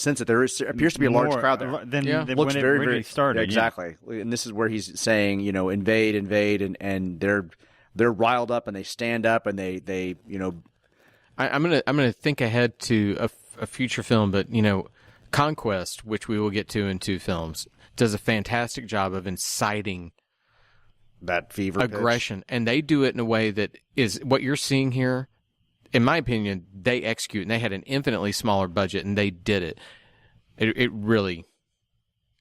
sense that there appears to be a large crowd there. Than looks when it very, originally very started. Yeah, exactly. And this is where he's saying, invade, and they're riled up and they stand up and they I'm gonna think ahead to a future film, but Conquest, which we will get to in 2 films, does a fantastic job of inciting that fever aggression, pitch. And they do it in a way that is what you're seeing here. In my opinion, they execute, and they had an infinitely smaller budget, and they did it. It really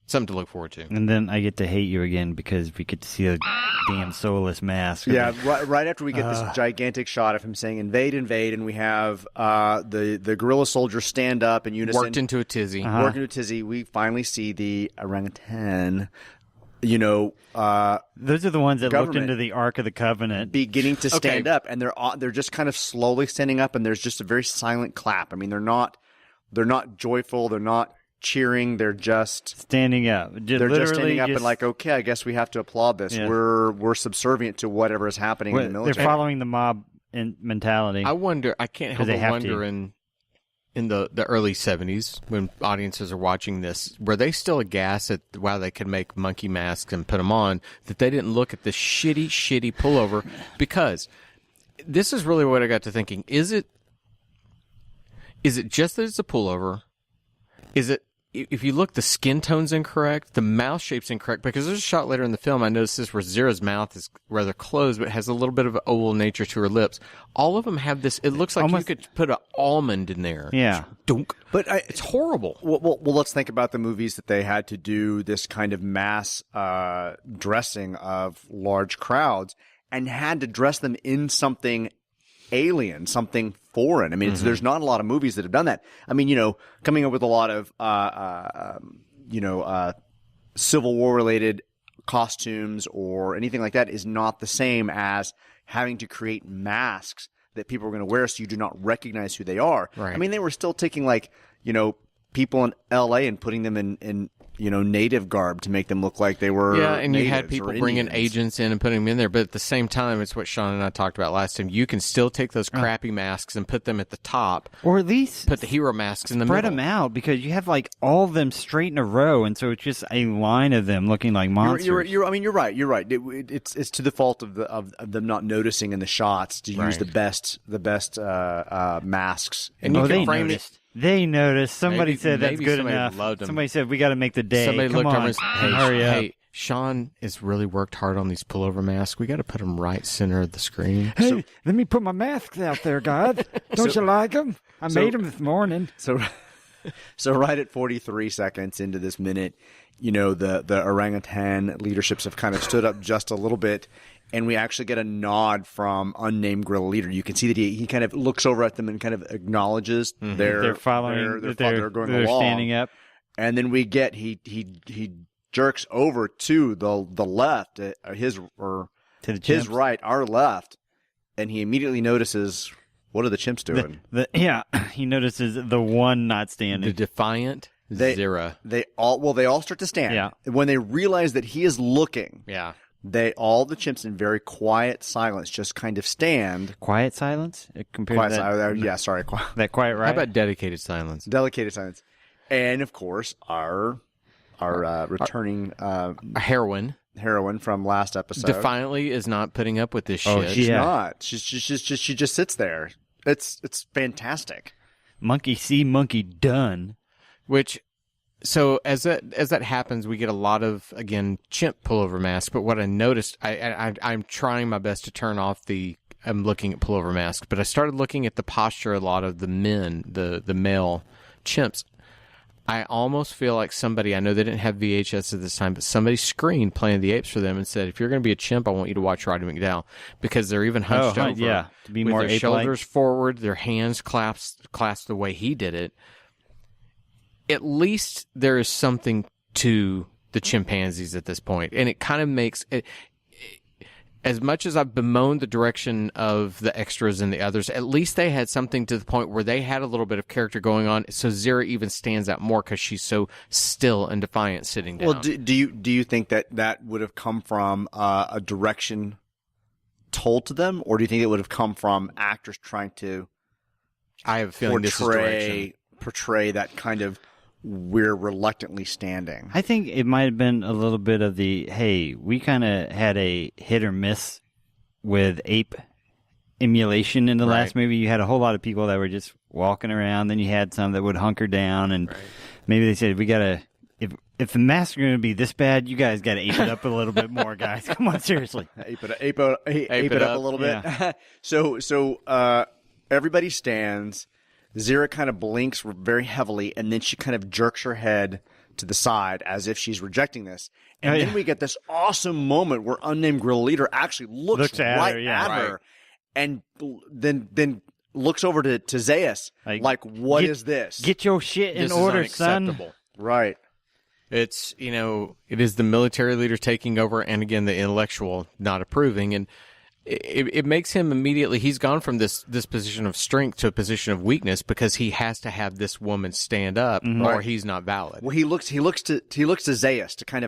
something to look forward to. And then I get to hate you again because we get to see a damn soulless mask. Yeah, right after we get this gigantic shot of him saying invade, and we have the gorilla soldiers stand up in unison. Worked into a tizzy. Worked into a tizzy. We finally see the orangutan. Those are the ones that looked into the Ark of the Covenant, beginning to stand up, and they're just kind of slowly standing up, and there's just a very silent clap. I mean, they're not joyful, they're not cheering, they're just standing up. They're just standing up and like, okay, I guess we have to applaud this. Yeah. We're subservient to whatever is happening in the military. They're following the mob mentality. I can't help but wonder in the early 70s, when audiences are watching this, were they still aghast at wow, they could make monkey masks and put them on, that they didn't look at this shitty pullover? Because this is really what I got to thinking. Is it just that it's a pullover? Is it, if you look, the skin tone's incorrect, the mouth shape's incorrect? Because there's a shot later in the film, I noticed this, where Zira's mouth is rather closed, but has a little bit of an oval nature to her lips. All of them have this, it looks like almost, you could put an almond in there. Yeah. Dunk. But it's horrible. Well, let's think about the movies that they had to do this kind of mass dressing of large crowds and had to dress them in something alien, something foreign. I mean, there's not a lot of movies that have done that. I mean, coming up with a lot of, Civil War related costumes or anything like that is not the same as having to create masks that people are going to wear so you do not recognize who they are. Right. I mean, they were still taking people in LA and putting them in native garb to make them look like they were and you had people bringing agents in and putting them in there, but at the same time, it's what Sean and I talked about last time. You can still take those crappy masks and put them at the top, or at least put the hero masks in the middle. Spread them out, because you have all of them straight in a row, and so it's just a line of them looking like monsters. You're right. It's to the fault of them not noticing in the shots to use the best masks. And you can frame it. They noticed. Somebody said that's good enough. Somebody said we got to make the day. Somebody Come looked on, over and said, hurry up. Hey, Sean has really worked hard on these pullover masks. We got to put them right center of the screen. Hey, let me put my masks out there, God. Don't you like them? I made them this morning. So right at 43 seconds into this minute, the orangutan leaderships have kind of stood up just a little bit. And we actually get a nod from unnamed guerrilla leader. You can see that he kind of looks over at them and kind of acknowledges they're following. They're going along. Standing up. And then we get he jerks over to the left, his right, our left, and he immediately notices, what are the chimps doing? He notices the one not standing. The defiant Zira. They all start to stand. Yeah. When they realize that he is looking. Yeah. All the chimps in very quiet silence just kind of stand. Quiet silence? Compared to that? Yeah, sorry. That quiet right? How about dedicated silence? Dedicated silence. And, of course, our returning heroine from last episode. Defiantly is not putting up with this shit. She's not. She just sits there. It's fantastic. Monkey see, monkey done. So as that happens, we get a lot of, again, chimp pullover masks. But what I noticed, I'm trying my best to turn off I'm looking at pullover masks, but I started looking at the posture of a lot of the men, the male chimps. I almost feel like somebody, I know they didn't have VHS at this time, but somebody screened Planet of the Apes for them and said, if you're going to be a chimp, I want you to watch Roddy McDowell, because they're even hunched over. Yeah, to be with more their ape-like. Shoulders forward, their hands clasped the way he did it. At least there is something to the chimpanzees at this point. And it kind of makes it, as much as I've bemoaned the direction of the extras and the others, at least they had something to the point where they had a little bit of character going on. So Zira even stands out more because she's so still and defiant sitting down. Well, do you think that would have come from a direction told to them, or do you think it would have come from actors trying to I have a feeling this is direction. Portray that kind of we're reluctantly standing. I think it might have been a little bit of the, hey, we kind of had a hit or miss with ape emulation in the last movie. You had a whole lot of people that were just walking around. Then you had some that would hunker down, and maybe they said, we got to, if the masks are going to be this bad, you guys got to ape it up a little bit more, guys. Come on, seriously. Ape it up a little bit. So everybody stands. Zira kind of blinks very heavily, and then she kind of jerks her head to the side as if she's rejecting this. And then we get this awesome moment where unnamed guerrilla leader actually looks right at her, and then looks over to Zayas like what is this? Get your shit in order, son. Right. It's, it is the military leader taking over, and again, the intellectual not approving. And it makes him immediately, he's gone from this position of strength to a position of weakness because he has to have this woman stand up or he's not valid. Well, he looks to Zayas to kind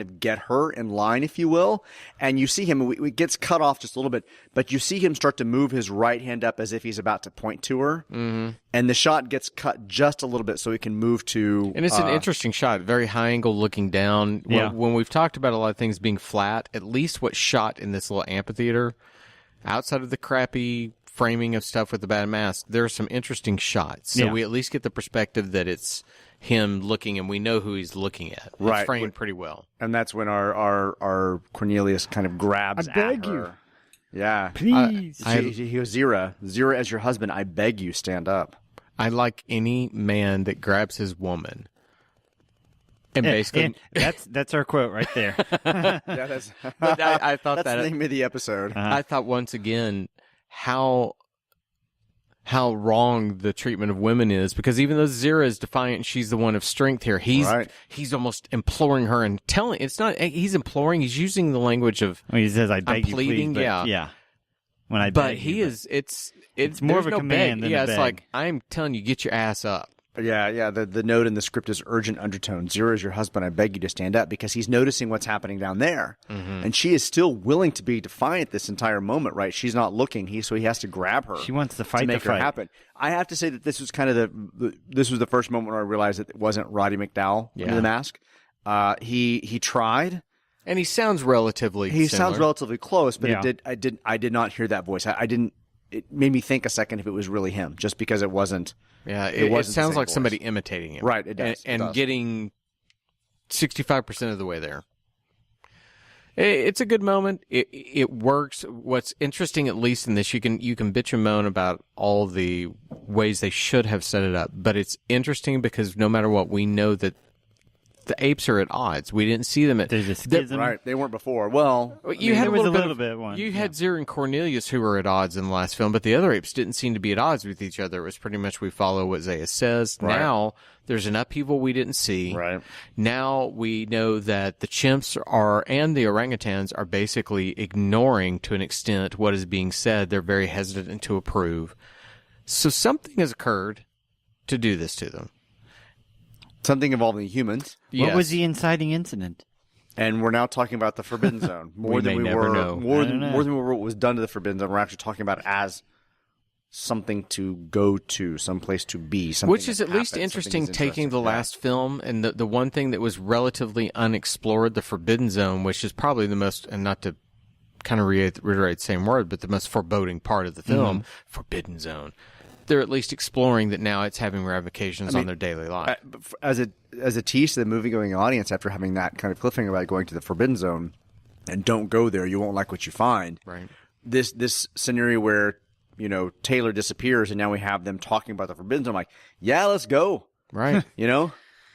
of get her in line, if you will. And you see him, it gets cut off just a little bit, but you see him start to move his right hand up as if he's about to point to her. Mm-hmm. And the shot gets cut just a little bit so he can move to... And it's an interesting shot, very high angle looking down. Yeah. When we've talked about a lot of things being flat, at least what's shot in this little amphitheater, outside of the crappy framing of stuff with the bad mask, there are some interesting shots. So we at least get the perspective that it's him looking, and we know who he's looking at. It's framed pretty well. And that's when our Cornelius kind of grabs at her. I beg you. Yeah. Please. He goes, Zira, as your husband, I beg you, stand up. I like any man that grabs his woman. And basically, and that's our quote right there. But I thought that's the name of the episode. I thought once again how wrong the treatment of women is, because even though Zira is defiant, she's the one of strength here. He's almost imploring her and telling. It's not. He's imploring. He's using the language of. Well, he says, "I beg you, pleading." please, yeah. When I but beg he you, is. It's more of a no command beg. than a it's beg. like, I'm telling you, get your ass up. Yeah. The note in the script is urgent undertone. Zira is your husband. I beg you to stand up, because he's noticing what's happening down there, and she is still willing to be defiant this entire moment. Right? She's not looking. So he has to grab her. She wants to fight to make the fight. her happen. I have to say that this was kind of this was the first moment where I realized that it wasn't Roddy McDowell under the mask. He tried. And he sounds relatively. Sounds relatively close, but I did not hear that voice. I didn't. It made me think a second if it was really him, just because it wasn't. Yeah, it sounds like voice. Somebody imitating him. Right, it does. And getting 65% of the way there. It's a good moment. It works. What's interesting, at least in this, you can bitch and moan about all the ways they should have set it up, but it's interesting because no matter what, we know that the apes are at odds. We didn't see them at. There's a schism. Right, they weren't before. Well, you had there was a little bit one. You had Zira and Cornelius who were at odds in the last film, but the other apes didn't seem to be at odds with each other. It was pretty much we follow what Zayas says. Right. Now there's an upheaval we didn't see. Right. Now we know that the chimps and the orangutans are basically ignoring to an extent what is being said. They're very hesitant to approve. So something has occurred to do this to them. Something involving humans. What was the inciting incident? And we're now talking about the Forbidden Zone more than we were. Know. More than what was done to the Forbidden Zone. We're actually talking about it as something to go to, someplace to be. Which is at least interesting, taking the last film and the one thing that was relatively unexplored, the Forbidden Zone, which is probably the most, and not to kind of reiterate the same word, but the most foreboding part of the film, Forbidden Zone. They're at least exploring that now it's having ramifications on their daily life. As a tease to the movie-going audience, after having that kind of cliffhanger about going to the Forbidden Zone, and don't go there, you won't like what you find. Right. This scenario where, Taylor disappears and now we have them talking about the Forbidden Zone, I'm like, yeah, let's go. Right. I'm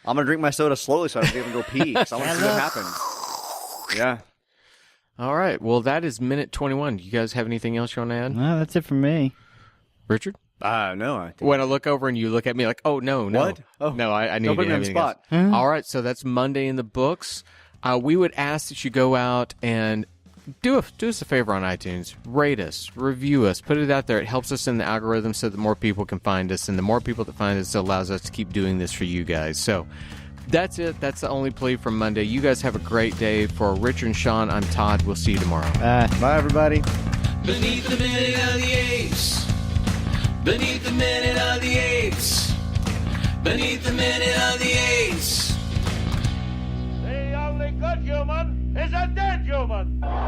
going to drink my soda slowly so I don't even go pee. So I want to see what happens. Yeah. All right. Well, that is minute 21. Do you guys have anything else you want to add? No, that's it for me. Richard? No. I think When I look over and you look at me like, oh, no. What? Oh. No, I need Don't to put me on the anything spot. else. All right. So that's Monday in the books. We would ask that you go out and do us a favor on iTunes. Rate us, review us, put it out there. It helps us in the algorithm so that more people can find us. And the more people that find us, it allows us to keep doing this for you guys. So that's it. That's the only plea from Monday. You guys have a great day. For Richard and Sean, I'm Todd. We'll see you tomorrow. Bye, everybody. Beneath the minute of the apes. Beneath the minute of the apes. Beneath the minute of the apes. human is a dead human.